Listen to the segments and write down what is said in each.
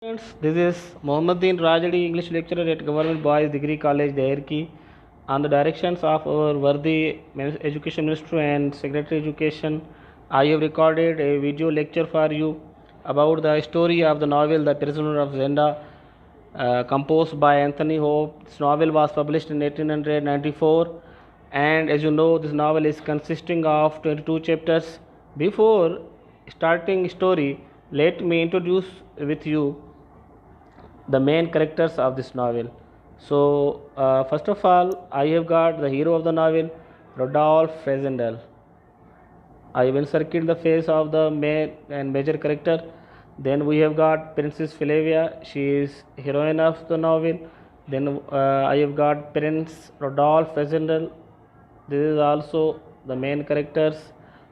Friends, this is Mohammeddin Rajadi, English lecturer at Government Boys Degree College, Dairki. On the directions of our worthy Education Minister and Secretary Education, I have recorded a video lecture for you about the story of the novel The Prisoner of Zenda, composed by Anthony Hope. This novel was published in 1894, and as you know, this novel is consisting of 22 chapters. Before starting story, let me introduce with you the main characters of this novel. So, first of all, I have got the hero of the novel, Rodolphe Fresendel. I have encircled the face of the main and major character. Then we have got Princess Flavia. She is heroine of the novel. Then I have got Prince Rodolphe Fresendel. This is also the main characters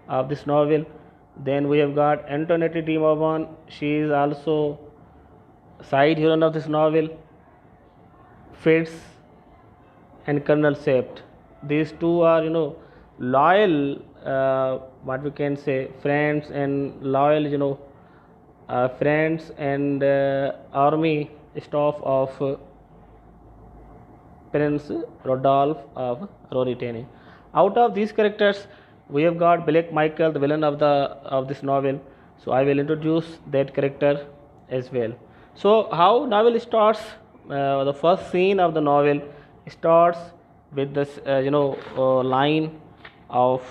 of this novel. Then we have got Antoinette de Mauban. She is also side heroine of this novel. Fitz and Colonel Sept. These two are, loyal, what we can say, friends and loyal, friends and army staff of Prince Rodolphe of Ruritania. Out of these characters, we have got Black Michael, the villain of this novel. So I will introduce that character as well. So how novel starts? The first scene of the novel starts with this, line of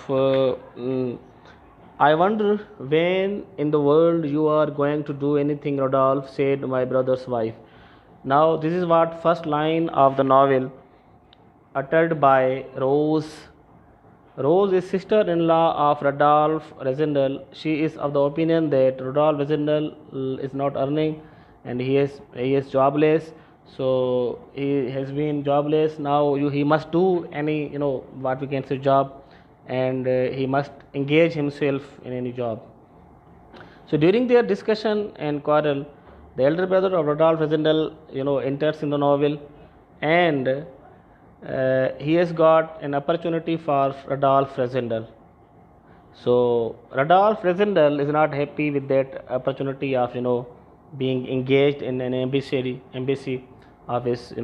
I wonder when in the world you are going to do anything, Rodolphe said, my brother's wife. Now this is what first line of the novel uttered by Rose. Rose is sister-in-law of Rodolphe Resendel. She is of the opinion that Rodolphe Resendel is not earning and he is jobless. So he has been jobless. Now he must do any what we can say job, and he must engage himself in any job. So during their discussion and quarrel, the elder brother of Rodolphe Resendel enters in the novel, and he has got an opportunity for Rodolphe Resendel. So Rodolphe Resendel is not happy with that opportunity of being engaged in an embassy of his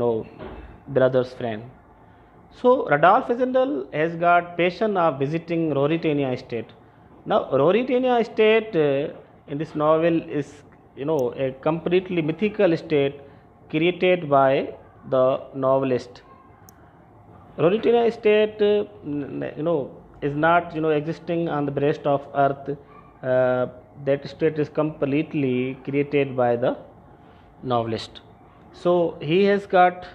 brother's friend. So Rodolphe Resendel has got passion of visiting Ruritania estate. Now Ruritania estate in this novel is a completely mythical estate created by the novelist. Ruritania estate is not existing on the breast of earth. That state is completely created by the novelist. So he has got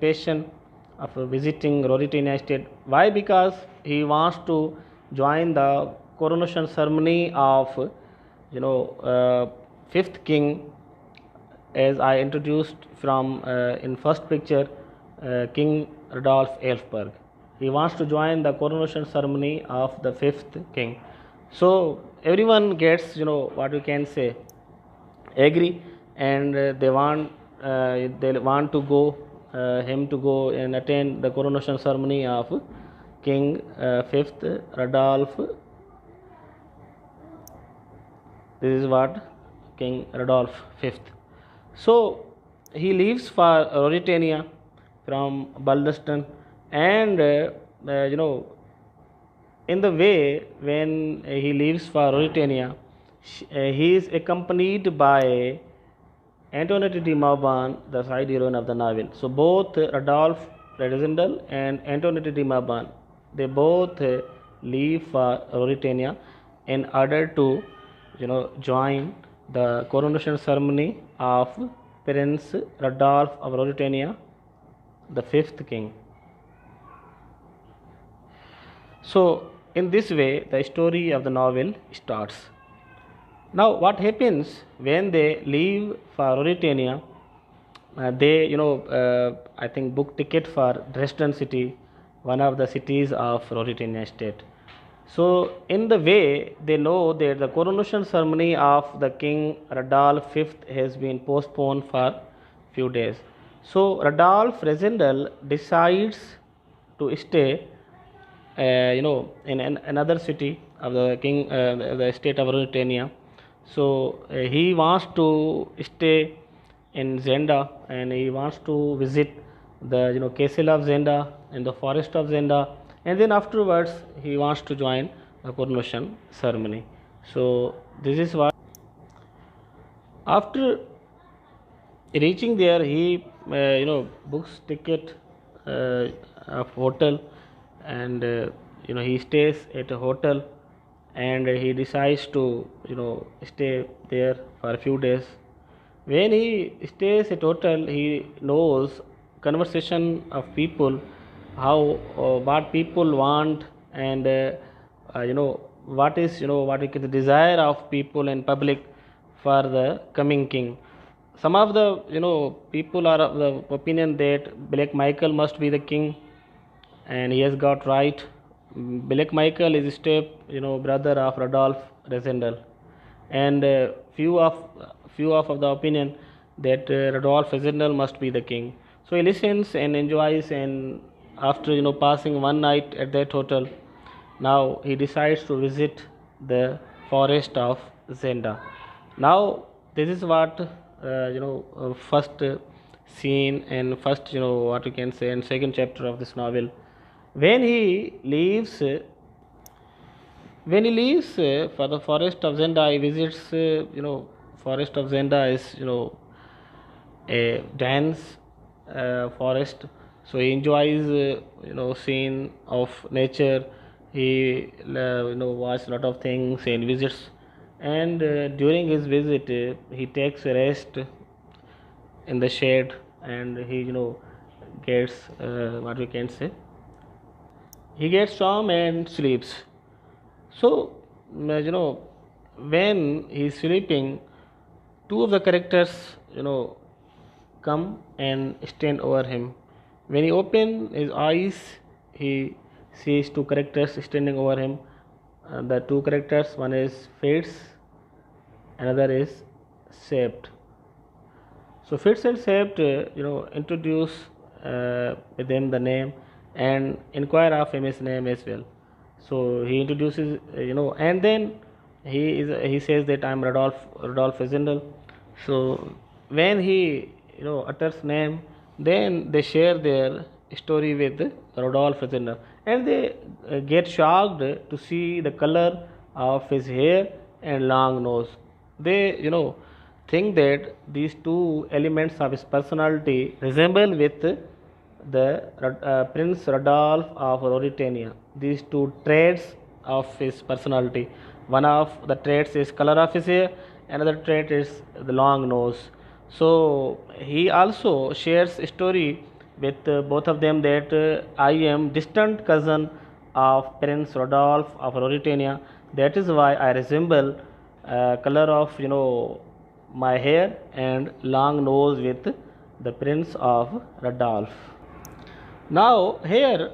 passion of visiting Ruritania estate. Why? Because he wants to join the coronation ceremony of fifth king, as I introduced from in first picture, King Rodolphe Elfberg. He wants to join the coronation ceremony of the fifth king. So everyone gets what we can say agree, and they want to go him to go and attend the coronation ceremony of King fifth Rodolphe. This is what King Rodolphe fifth. So he leaves for Ruritania from Baldaston, and in the way when he leaves for Ruritania, he is accompanied by Antoinette de Mauban, the side heroine of the novel. So both Rodolphe Resendel and Antoinette de Mauban, they both leave for Ruritania in order to join the coronation ceremony of Prince Rodolphe of Ruritania, the fifth king. So in this way the story of the novel starts. Now what happens when they leave for Ruritania? They I think book ticket for Dresden city, one of the cities of Ruritania state. So in the way they know that the coronation ceremony of the King Rodolphe V has been postponed for few days. So Rodolphe Resendel decides to stay in another city of the king, the state of Ruritania. So he wants to stay in Zenda, and he wants to visit the castle of Zenda and the forest of Zenda, and then afterwards he wants to join the coronation ceremony. So this is what. After reaching there, he books ticket of hotel, and he stays at a hotel, and he decides to stay there for a few days. When he stays at hotel, he knows conversation of people, how what people want, and what is what is the desire of people and public for the coming king. Some of the people are of the opinion that Black Michael must be the king, and he has got right. Black Michael is step brother of Rodolph Resendel, and few of the opinion that Rodolph Resendel must be the king. So he listens and enjoys, and after passing one night at that hotel, now he decides to visit the forest of Zenda. Now this is what first scene and first what you can say and second chapter of this novel. When he leaves for the forest of Zenda, he visits forest of Zenda is a dense forest, so he enjoys scene of nature. He watch a lot of things and visits, and during his visit he takes a rest in the shade, and he gets what we can say, he gets warm and sleeps. So when he is sleeping, two of the characters come and stand over him. When he opens his eyes, he sees two characters standing over him. The two characters, one is Fitz, another is Sept. So Fitz and Sept introduce with him the name and inquire of him his name as well. So he introduces and then he says that I am Rodolph Resendel. So when he utters name, then they share their story with Rodolph Resendel, and they get shocked to see the color of his hair and long nose. They think that these two elements of his personality resemble with the Prince Rodolph of Ruritania. These two traits of his personality. One of the traits is color of his hair, another trait is the long nose. So he also shares a story with both of them that I am distant cousin of Prince Rodolph of Ruritania. That is why I resemble color of my hair and long nose with the Prince of Rodolph. Now here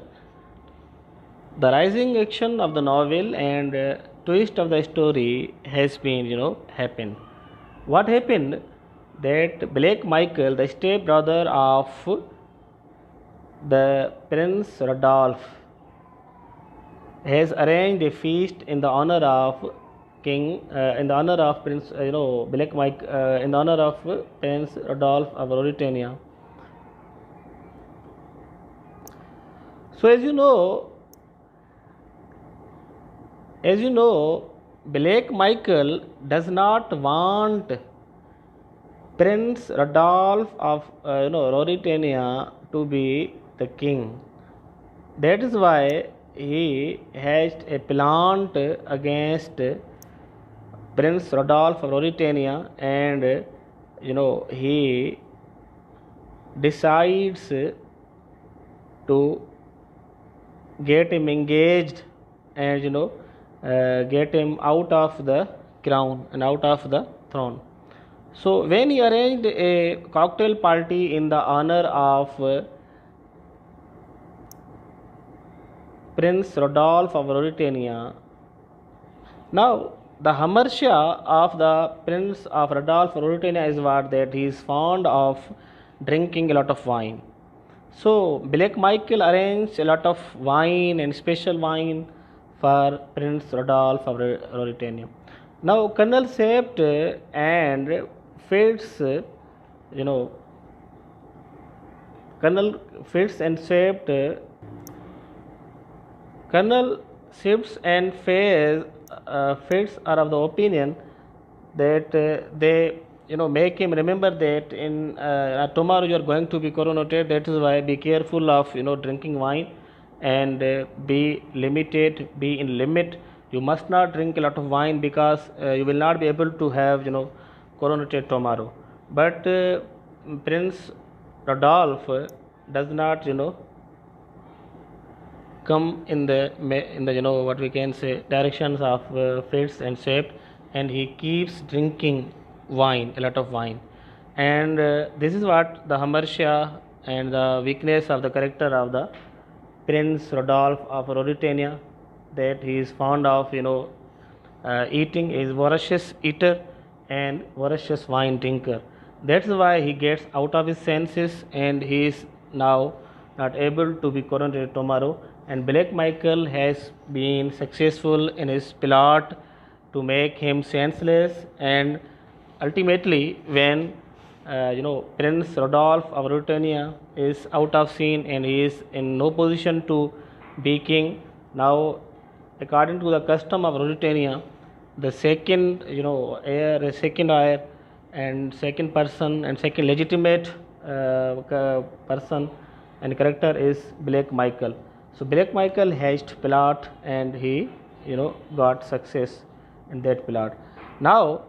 the rising action of the novel and twist of the story has been happened. What happened that Black Michael, the step brother of the Prince Rodolph, has arranged a feast in the honor of King, in the honor of Prince, Black Mike, in the honor of Prince Rodolph of Ruritania. So as you know, Black Michael does not want Prince Rodolph of Ruritania to be the king. That is why he hatched a plant against Prince Rodolph of Ruritania, and he decides to get him engaged and get him out of the crown and out of the throne. So when he arranged a cocktail party in the honor of Prince Rodolph of Ruritania, now the hamartia of the Prince of Rodolph of Ruritania is what, that he is fond of drinking a lot of wine. So Black Michael arranged a lot of wine and special wine for Prince Rodolph of Ruritania. Now Colonel Sept and Fitz you know, Colonel Fitz and Swift, Colonel Shifts and Fitz are of the opinion that they make him remember that in tomorrow you are going to be coronated. That is why be careful of drinking wine, and be limited, be in limit. You must not drink a lot of wine because you will not be able to have coronated tomorrow. But Prince Rodolph does not come in the what we can say directions of Fritz and Swift, and he keeps drinking wine, a lot of wine. And this is what the hamartia and the weakness of the character of the Prince Rodolph of Ruritania, that he is fond of eating, is voracious eater and voracious wine drinker. That's why he gets out of his senses, and he is now not able to be coronated tomorrow. And Black Michael has been successful in his plot to make him senseless, and ultimately when Prince Rodolph of Ruritania is out of scene and he is in no position to be king. Now, according to the custom of Ruritania, the second heir and second person and second legitimate person and character is Black Michael. So Black Michael hatched plot, and he got success in that plot. Now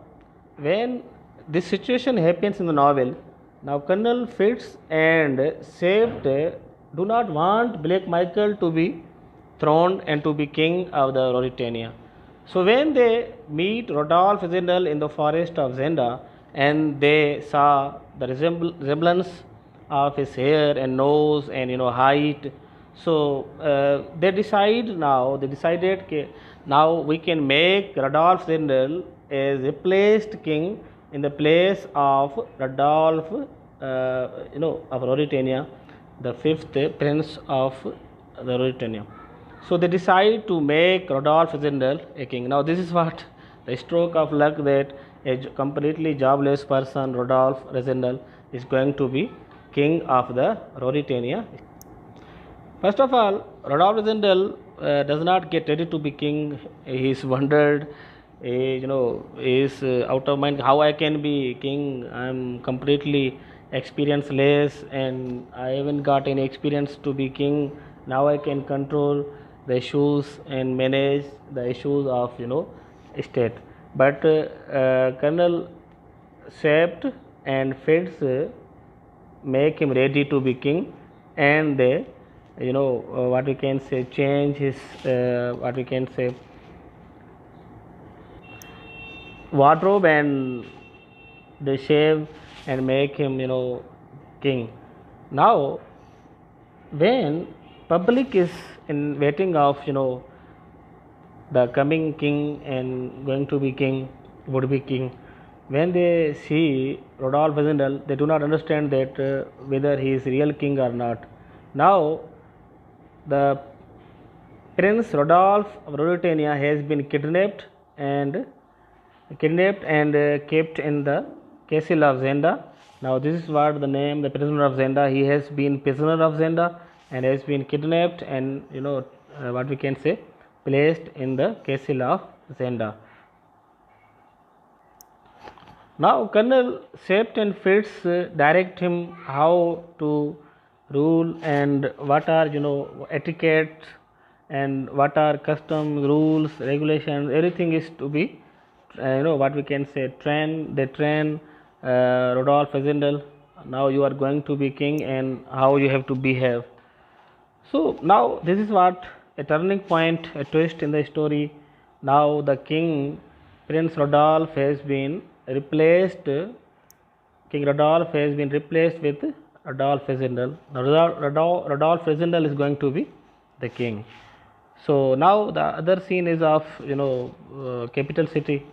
when this situation happens in the novel, now Colonel Fitz and Swift do not want Black Michael to be throned and to be king of the Ruritania. So when they meet Rodolph Zindel in the forest of Zenda, and they saw the resemblance of his hair and nose and height, so they decided now we can make Rodolph Zindel as replaced king in the place of Rodolph of Ruritania, the fifth prince of the Ruritania. So they decide to make Rodolph Zindel a king. Now this is what the stroke of luck, that a completely jobless person, Rodolph Zindel, is going to be king of the Ruritania. First of all, Rodolph Zindel does not get ready to be king. He is wondered, is out of mind. How I can be king? I am completely experienceless, and I haven't got any experience to be king. Now I can control the issues and manage the issues of state. But Colonel Swift and Fitz make him ready to be king, and they what we can say change his what we can say wardrobe, and they shave and make him king. Now when public is in waiting of the coming king and going to be king, would be king, when they see Rodolph Zindel, they do not understand that whether he is real king or not. Now the Prince Rodolph of Ruritania has been kidnapped and kept in the castle of Zenda. Now this is what the name, the prisoner of Zenda. He has been prisoner of Zenda and has been kidnapped and what we can say placed in the castle of Zenda. Now Colonel Swift and Fitz direct him how to rule, and what are etiquette, and what are customs, rules, regulations. Everything is to be what we can say they train Rodolph Zindel. Now you are going to be king, and how you have to behave. So now this is what a turning point, a twist in the story. Now the king, Prince Rodolph, has been replaced. King Rodolph has been replaced with Rodolph Zindel. Now Rodolph Zindel is going to be the king. So now the other scene is of capital city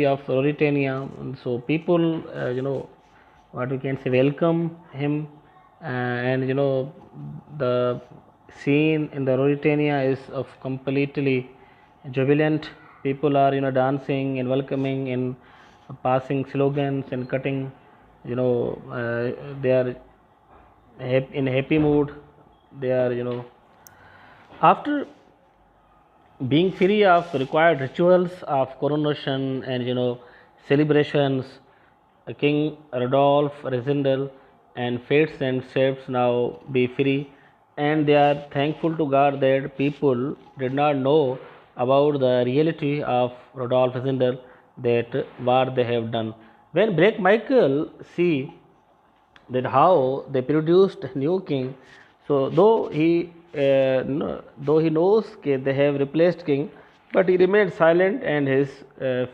of Ruritania. So people what we can say welcome him, and the scene in the Ruritania is of completely jubilant. People are dancing and welcoming, and passing slogans and cutting, they are in happy mood. They are, after being free of required rituals of coronation and celebrations, King Rodolph Resendel and fates and shapes now be free, and they are thankful to God that people did not know about the reality of Rodolph Resendel, that what they have done. When Blake Michael see that how they produced new king, so though he knows that they have replaced king, but he remained silent, and his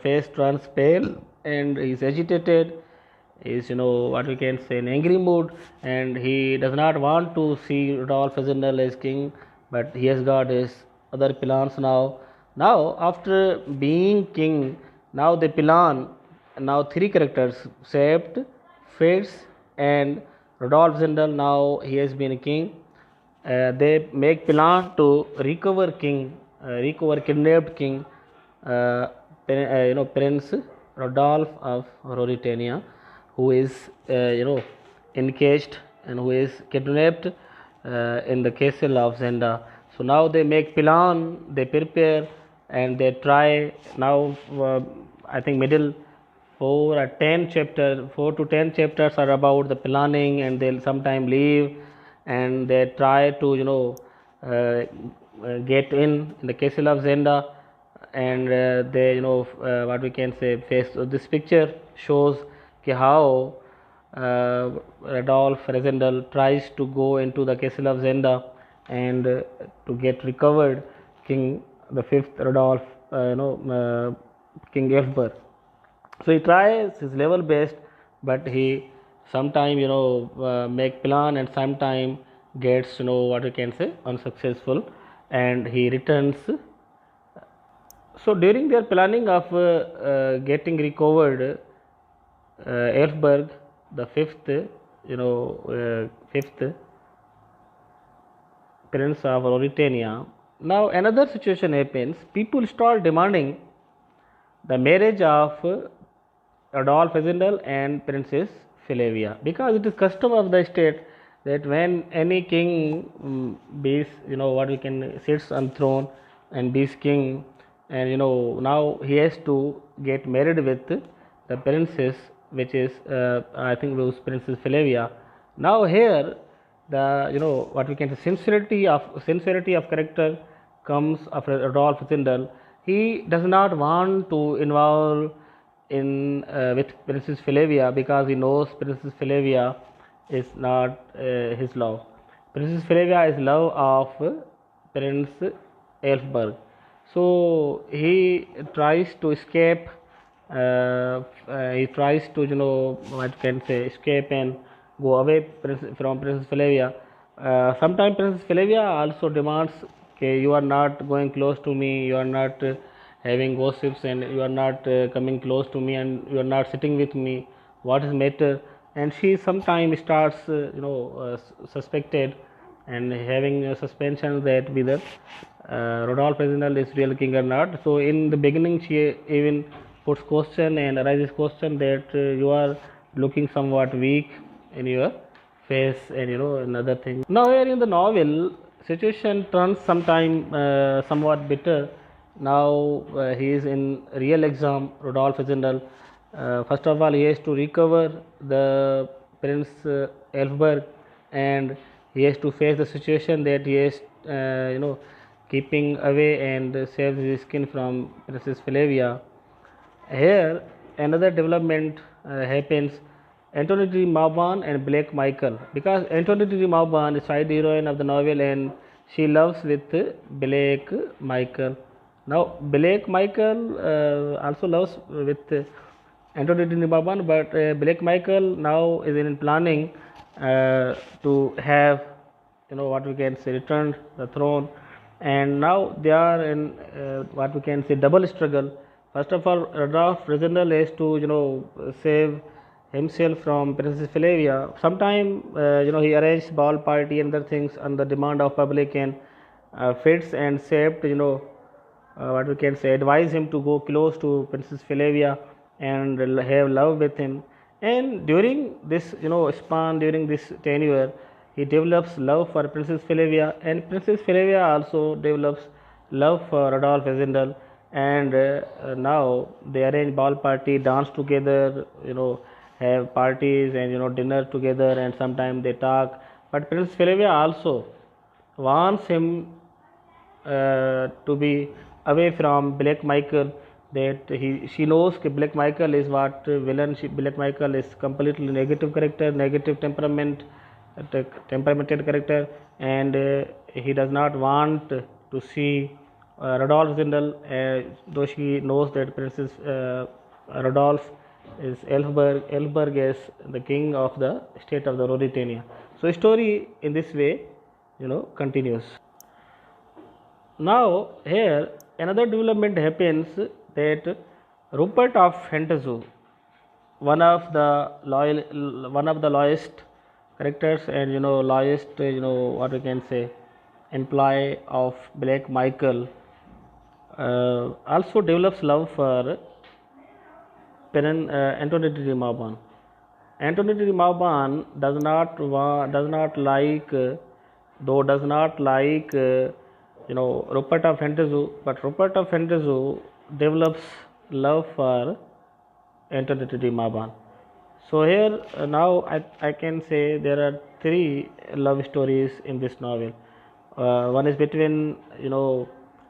face turns pale, and he is agitated, is what we can say in angry mood, and he does not want to see Rodolph Zindel as king, but he has got his other plans now. Now after being king, now the plan, now three characters, Sept, Fitz, and Rodolph Zindel, now he has been king. They make plan to recover kidnapped king, Prince Rodolph of Ruritania, who is encaged and who is kidnapped in the castle of Zenda. So now they make plan, they prepare, and they try now. I think middle 4 to 10 chapters are about the planning, and they'll sometime leave, and they try to get in the castle of Zenda, and they what we can say face. So this picture shows how Rodolph Resendel tries to go into the castle of Zenda and to get recovered King the fifth Rodolph, King Elfberg. So he tries his level best, but he sometime make plan, and sometime gets what we can say unsuccessful, and he returns. So during their planning of getting recovered Elfberg, the fifth prince of Ruritania, now another situation happens. People start demanding the marriage of Rodolph Zindel and Princess Flavia, because it is custom of the state that when any king be what we can sits on throne and be king, and now he has to get married with the princess, which is I think was Princess Flavia. Now here the what we can say sincerity of character comes of Rodolph Zindel. He does not want to involve in with Princess Flavia, because he knows Princess Flavia is not his love. Princess Flavia is love of Prince Elfberg. So he tries to escape. He tries to what can say escape and go away from Princess Flavia. Sometimes Princess Flavia also demands, okay, you are not going close to me, you are not having gossips, and you are not coming close to me, and you are not sitting with me. What is matter? And she sometimes starts suspected and having a suspension that whether Rodolph Reginald is real king or not. So in the beginning she even puts question and arises question that you are looking somewhat weak in your face, and another thing. Now here in the novel, situation turns sometime somewhat bitter. Now he is in real exam, Rodolph Zindel. First of all, he has to recover the Prince Elfberg, and he has to face the situation that he is keeping away and saves his skin from Princess Flavia. Here another development happens. Antoinette de Mauban and Blake Michael, because Antoinette de Mauban is side heroine of the novel, and she loves with Blake Michael. Now Blake Michael also loves with Antoinette de Mauban, but Blake Michael now is in planning to have what we can say return the throne, and now they are in what we can say double struggle. First of all, Rodolph Reginald has to save himself from Princess Flavia. Sometime he arranged ball party and other things on the demand of public, and Fitz and Sept what we can say advise him to go close to Princess Flavia, and have love with him. And during this span, during this tenure, he develops love for Princess Flavia, and Princess Flavia also develops love for Rodolphe Zindel. And now they arrange ball party, dance together, have parties and dinner together, and sometimes they talk. But Princess Flavia also wants him to be away from Black Michael. That she knows that Black Michael is what villain. Black Michael is completely negative character, negative temperament, temperamented character, and he does not want to see Rodolphe Zindel, though she knows that Princess Rodolphe is Elfberg. Elfberg is the king of the state of the Ruritania. So story in this way, continues. Now here another development happens that Rupert of Hentzau, one of the lowest characters and lowest what we can say employee of Black Michael, also develops love for Antoinette de Mauban. Antoinette de Mauban does not like Rupert of Hentzau, but Rupert of Hentzau develops love for Antoinette de Mauban. So here now I can say there are three love stories in this novel. One is between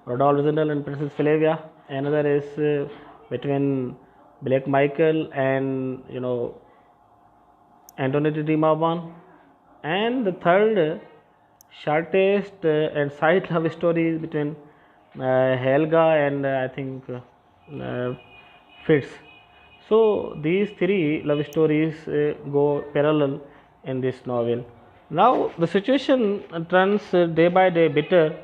Rodolphe Zindel and Princess Flavia. Another is between Black Michael and Antoinette de Mauban. And the third shortest and side love story is between Helga and I think Fritz. So these three love stories go parallel in this novel. Now the situation turns day by day bitter.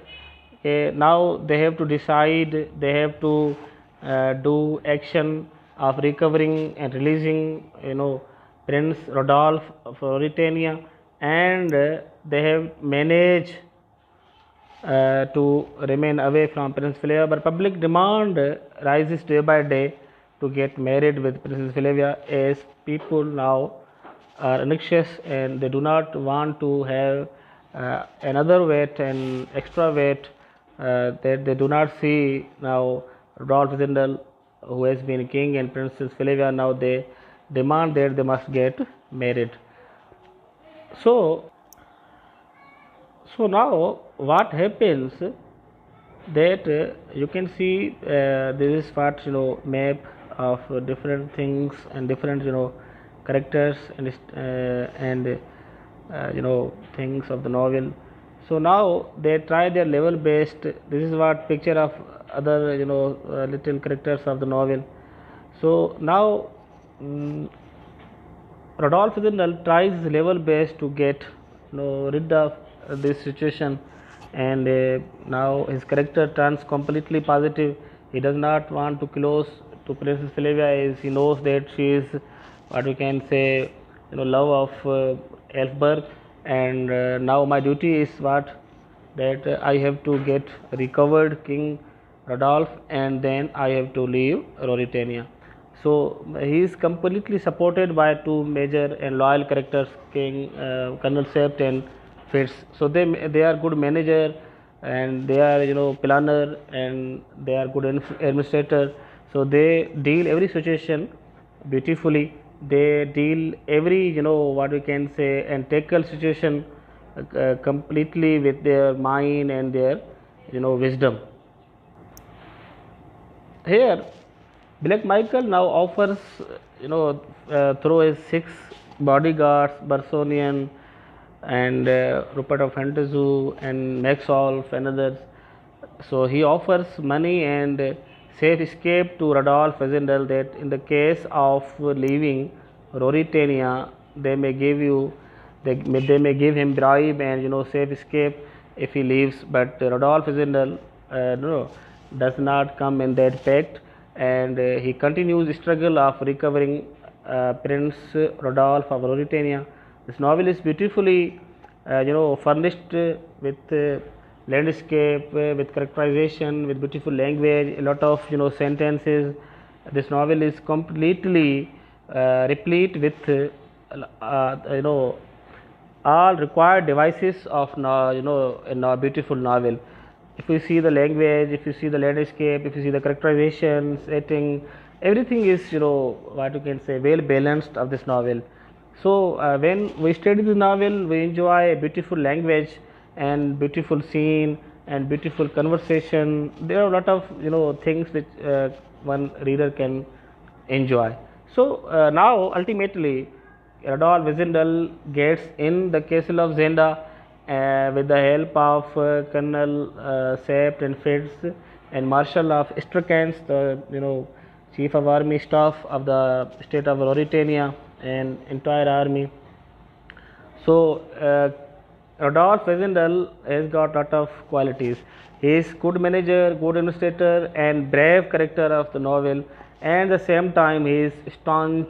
Now they have to decide, they have to do action of recovering and releasing Prince Rodolphe of Ruritania, and they have managed to remain away from Princess Flavia, but public demand rises day by day to get married with Princess Flavia, as people now are anxious and they do not want to have another weight and extra weight, that they do not see now Rodolphe Zindel, who has been king, and Princess Flavia. Now they demand that they must get married. So now what happens that you can see this is what map of different things and different characters and things of the novel. So now they try their level best. This is what picture of other little characters of the novel. So now Rodolphe Zindel tries his level best to get rid of this situation, and now his character turns completely positive. He does not want to close to Princess Flavia, as he knows that she is what we can say love of Elfberg, and now my duty is what that I have to get recovered King Rodolphe, and then I have to leave Ruritania. So he is completely supported by two major and loyal characters, King Colonel Sept and Fitz. So they are good manager, and they are planner, and they are good administrator. So they deal every situation beautifully. They deal every what we can say and tackle situation completely with their mind and their wisdom. Here Black Michael now offers through his 6 bodyguards, Bersonian and Rupert of Hentzau and Maxolf and others. So he offers money and safe escape to Rodolphe Zindel, that in the case of leaving Ruritania, they may give him bribe and safe escape if he leaves. But Rodolphe Zindel does not come in that pact, and he continues struggle of recovering Prince Rodolphe of Ruritania. This novel is beautifully furnished with landscape, with characterization, with beautiful language, a lot of sentences, This novel is completely replete with all required devices of in a beautiful novel. If you see the language, if you see the landscape, if you see the characterization, setting, everything is what you can say well balanced of this novel. So when we study the novel, we enjoy a beautiful language and beautiful scene and beautiful conversation. There are a lot of things which one reader can enjoy. So now ultimately Radolf Wizendal gets in the castle of Zenda with the help of Colonel Sept and Fritz and Marshal of Strachans, the chief of army staff of the state of Mauritania and entire army. So Rodolphe Wezendal has got lot of qualities. He is good manager, good administrator, and brave character of the novel. And at the same time, he is staunch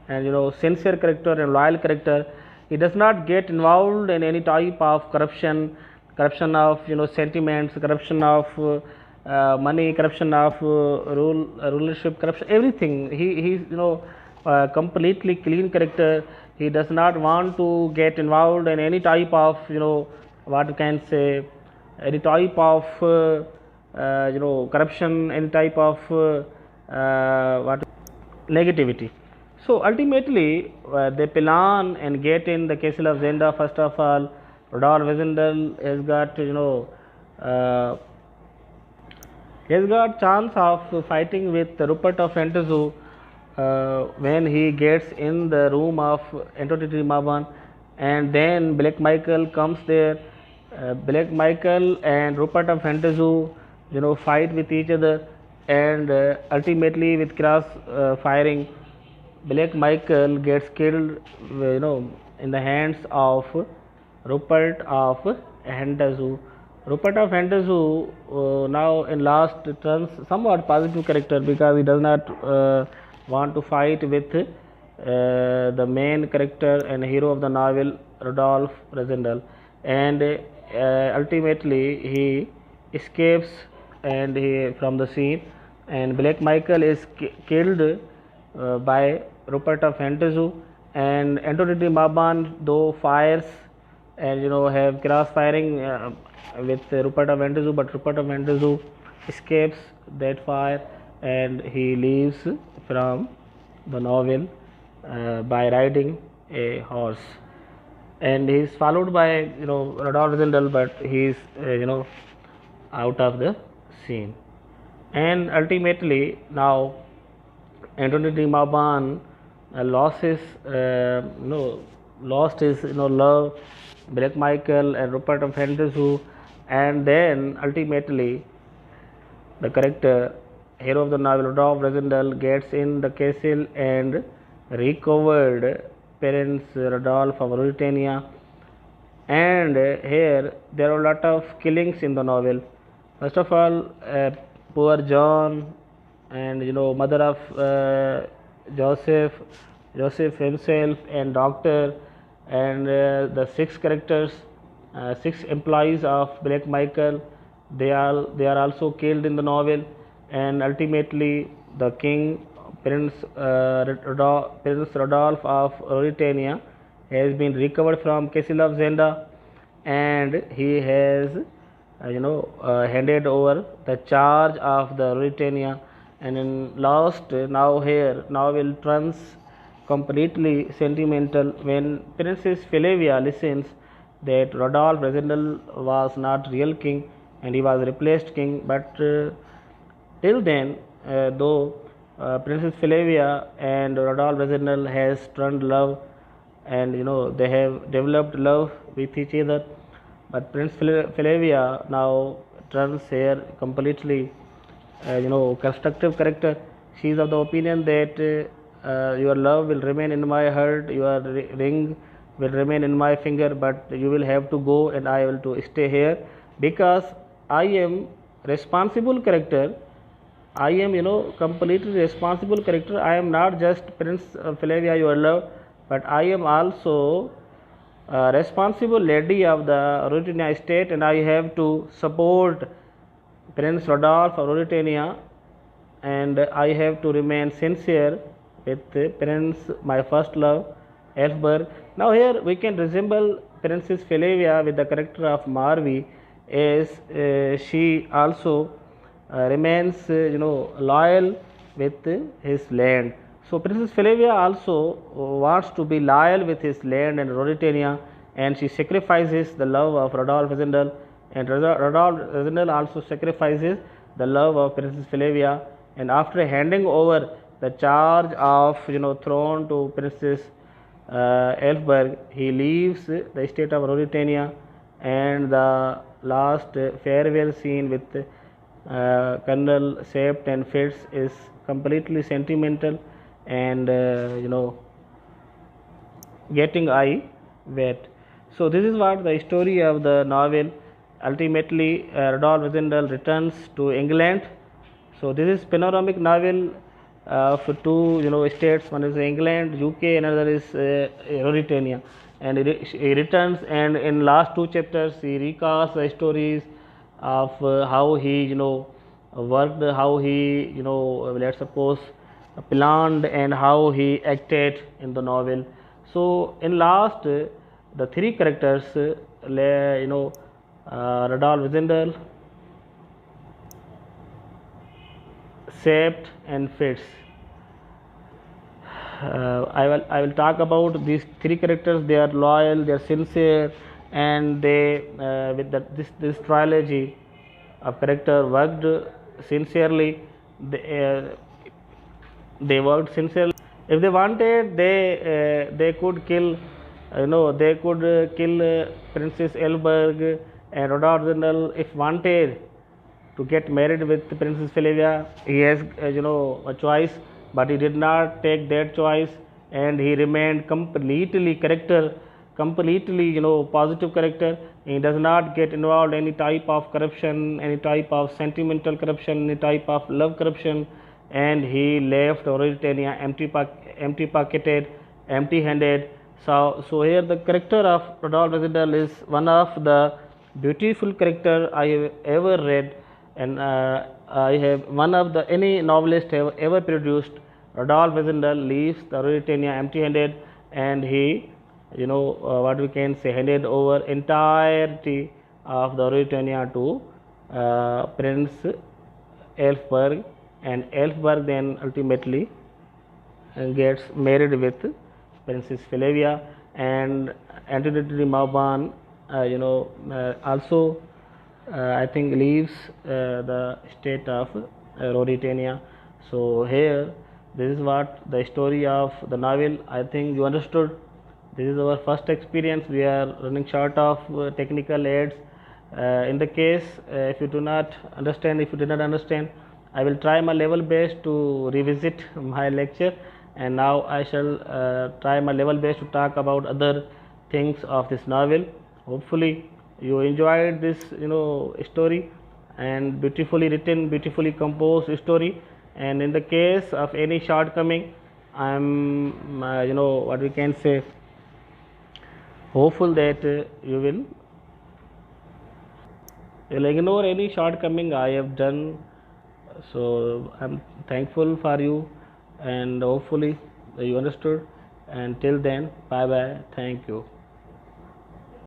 and sincere character and loyal character. He does not get involved in any type of corruption of sentiments, corruption of money, corruption of rulership, corruption, everything. He's completely clean character. He does not want to get involved in any type of what you can say, any type of corruption, any type of what negativity. So ultimately they plan and get in the castle of Zenda. First of all, Rodolphe Wezendal has got he has got chance of fighting with Rupert of Entezou when he gets in the room of Antoine de Maban, and then Black Michael comes there. Black Michael and Rupert of Entezou fight with each other, and ultimately with cross firing, Black Michael gets killed in the hands of Rupert of Entezou. Rupert of Entezou now in last turns somewhat positive character because he does not want to fight with the main character and hero of the novel, Rodolphe Wezendal, and ultimately he escapes from the scene, and Black Michael is killed by Rupert of Entezou, and Antoine de Maban though fires and have cross firing with Rupert of Entezou, but Rupert of Entezou escapes that fire and he leaves from the novel by riding a horse, and he is followed by Rodolphe Wezendal, but he is out of the scene, and ultimately now Antoine de Maban lost his love, Black Michael and Rupert of Entezou, and then ultimately the character hero of the novel Rodolphe Wezendal gets in the castle and recovered Prince Rodolphe of Mauritania, and here there are a lot of killings in the novel. First of all, poor John and mother of Joseph himself and doctor and the six characters, six employees of Black Michael, they are also killed in the novel, and ultimately the king Prince Rodolphe of Mauritania has been recovered from castle of Zenda, and he has handed over the charge of the Mauritania, and in last now here novel turns completely sentimental when Princess Flavia listens that Rodolphe Wezendal was not real king and he was replaced king, but till then though Princess Flavia and Rodolphe Wezendal has turned love, and they have developed love with each other, but Prince Flavia now turns here completely constructive character. She is of the opinion that your love will remain in my heart, your ring will remain in my finger, but you will have to go and I will to stay here because I am responsible character. I am completely responsible character. I am not just Prince Flavia your love, but I am also responsible lady of the Mauritania state, and I have to support Prince Rodolphe of Mauritania and I have to remain sincere with Prince, my first love, Elfberg. Now here we can resemble Princess Flavia with the character of Marvi, as she also remains, loyal with his land. So Princess Flavia also wants to be loyal with his land and Ruritania, and she sacrifices the love of Rodolphe Zindel, and Rodolphe Zindel also sacrifices the love of Princess Flavia. And after handing over the charge of throne to Princess Elfberg, he leaves the state of Ruritania, and the last farewell scene with Colonel Sept and Fitz is completely sentimental and getting eye wet. So this is what the story of the novel. Ultimately, Rodolphe Zindel returns to England. So this is panoramic novel of two states. One is England, UK, another is Ruritania. And he returns, and in last two chapters he recasts the stories of how he worked, how he let's suppose planned, and how he acted in the novel. So in last the three characters, Rodolphe Zindel, Sept and Fitz. I will talk about these three characters. They are loyal, they are sincere, and they with this trilogy of character worked sincerely. They worked sincerely. If they wanted, they could kill. They could kill Princess Elberg and Rodolphe Zindel if wanted to get married with Princess Flavia. He has a choice, but he did not take that choice, and he remained completely positive character. He does not get involved any type of corruption, any type of sentimental corruption, any type of love corruption, and he left Ruritania empty pocketed, empty handed. So here the character of Rodolphe Zindel is one of the beautiful character I have ever read, and I have one of the any novelist have ever produced. Rodolphe Zindel leaves the Ruritania empty-handed, and he, what we can say, handed over entirety of the Ruritania to Prince Elfberg, and Elfberg then ultimately gets married with Princess Flavia, and Anthony de Mauban, also I think leaves the state of Ruritania. So here, this is what the story of the novel. I think you understood. This is our first experience. We are running short of technical aids. In the case, if you do not understand, if you did not understand, I will try my level best to revisit my lecture, and now I shall try my level best to talk about other things of this novel. Hopefully you enjoyed this story, and beautifully written, beautifully composed story. And in the case of any shortcoming, I am what we can say, hopeful that you will ignore any shortcoming I have done. So I am thankful for you, and hopefully you understood. And till then, bye bye, thank you.